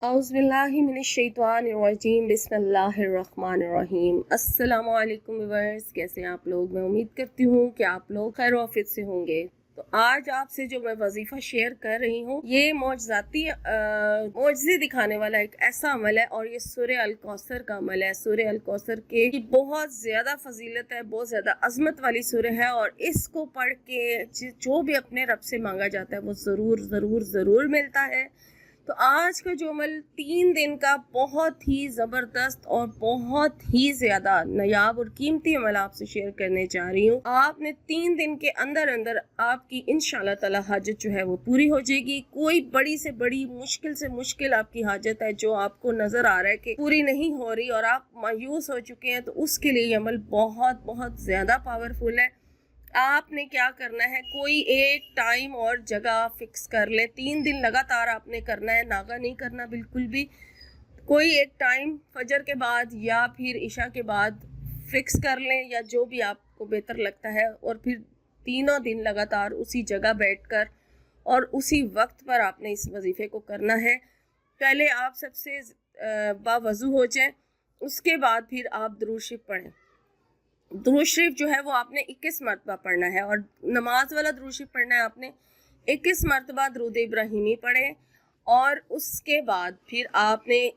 औज़ुबिल्लाहिमिनश्शैतानिर्रजीम बिस्मिल्लाहिर्रहमानिर्रहीम। अस्सलामु अलैकुम व्यूअर्स, कैसे हैं आप लोग। मैं उम्मीद करती हूँ कि आप लोग खैर वाफियत से होंगे। तो आज आपसे जो मैं वजीफ़ा शेयर कर रही हूँ ये मौजज़ाती मौजज़े दिखाने वाला एक ऐसा अमल है, और ये सूरह अल कौसर का अमल है। सूरह अल कौसर की बहुत ज़्यादा फजीलत है, बहुत ज़्यादा अजमत वाली सूरह है, और इसको पढ़ के जो भी अपने रब से मांगा जाता है वो ज़रूर ज़रूर ज़रूर मिलता है। तो आज का जो अमल 3 दिन का बहुत ही ज़बरदस्त और बहुत ही ज़्यादा नायाब और कीमती अमल आपसे शेयर करने जा रही हूँ। आपने 3 दिन के अंदर अंदर आपकी इंशाल्लाह ताला हाजत जो है वो पूरी हो जाएगी। कोई बड़ी से बड़ी मुश्किल से मुश्किल आपकी हाजत है जो आपको नज़र आ रहा है कि पूरी नहीं हो रही और आप मायूस हो चुके हैं, तो उसके लिए ये अमल बहुत बहुत ज़्यादा पावरफुल है। आपने क्या करना है, कोई एक टाइम और जगह फिक्स कर ले। 3 दिन लगातार आपने करना है, नागा नहीं करना बिल्कुल भी। कोई एक टाइम फजर के बाद या फिर इशा के बाद फिक्स कर लें, या जो भी आपको बेहतर लगता है, और फिर तीनों दिन लगातार उसी जगह बैठकर और उसी वक्त पर आपने इस वजीफे को करना है। पहले आप सबसे बावजू हो जाएं, उसके बाद फिर आप दुरूद शरीफ पढ़ें। दुरूद शरीफ जो है वो आपने 21 मरतबा पढ़ना है, और नमाज वाला दुरूद शरीफ पढ़ना है आपने 21 मरतबा दुरूद इब्राहिमी पढ़े। और उसके बाद फिर आपने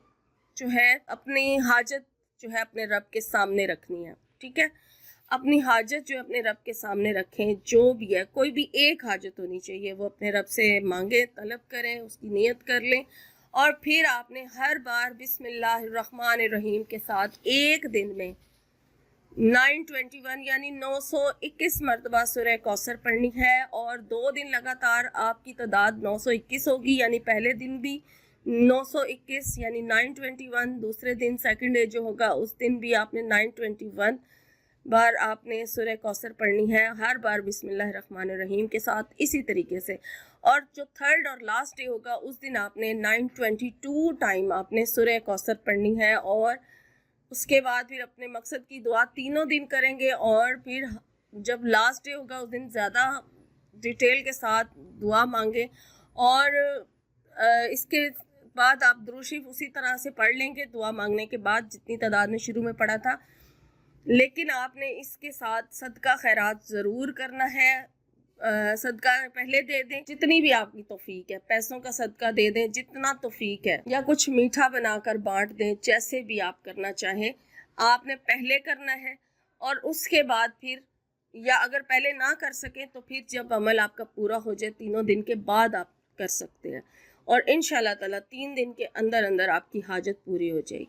जो है अपनी हाजत जो है अपने रब के सामने रखनी है। ठीक है, अपनी हाजत जो है अपने रब के सामने रखें। जो भी है, कोई भी एक हाजत होनी चाहिए, वो अपने रब से मांगे, तलब करें, उसकी नियत कर लें। और फिर आपने हर बार बिस्मिल्लाहिर्रहमानिर्रहीम के साथ एक दिन में 921 यानी 921 मरतबा सूरह कौसर पढ़नी है। और 2 दिन लगातार आपकी तादाद 921 होगी, यानी पहले दिन भी 921 यानी 921, दूसरे दिन सेकंड डे जो होगा उस दिन भी आपने 921 बार आपने सूरह कौसर पढ़नी है, हर बार बिस्मिल्लाहिर्रहमानिर्रहीम के साथ इसी तरीके से। और जो थर्ड और लास्ट डे होगा उस दिन आपने 922 टाइम आपने सूरह कौसर पढ़नी है। और उसके बाद फिर अपने मकसद की दुआ तीनों दिन करेंगे, और फिर जब लास्ट डे होगा उस दिन ज़्यादा डिटेल के साथ दुआ मांगे। और इसके बाद आप दुरूद शरीफ उसी तरह से पढ़ लेंगे दुआ मांगने के बाद, जितनी तादाद में शुरू में पढ़ा था। लेकिन आपने इसके साथ सदका खैरात ज़रूर करना है। सदका पहले दे दें जितनी भी आपकी तौफीक है, पैसों का सदका दे दें जितना तौफीक है, या कुछ मीठा बनाकर बांट दें, जैसे भी आप करना चाहें। आपने पहले करना है, और उसके बाद फिर, या अगर पहले ना कर सकें तो फिर जब अमल आपका पूरा हो जाए 3 दिन के बाद आप कर सकते हैं। और इंशाल्लाह ताला 3 दिन के अंदर अंदर आपकी हाजत पूरी हो जाएगी।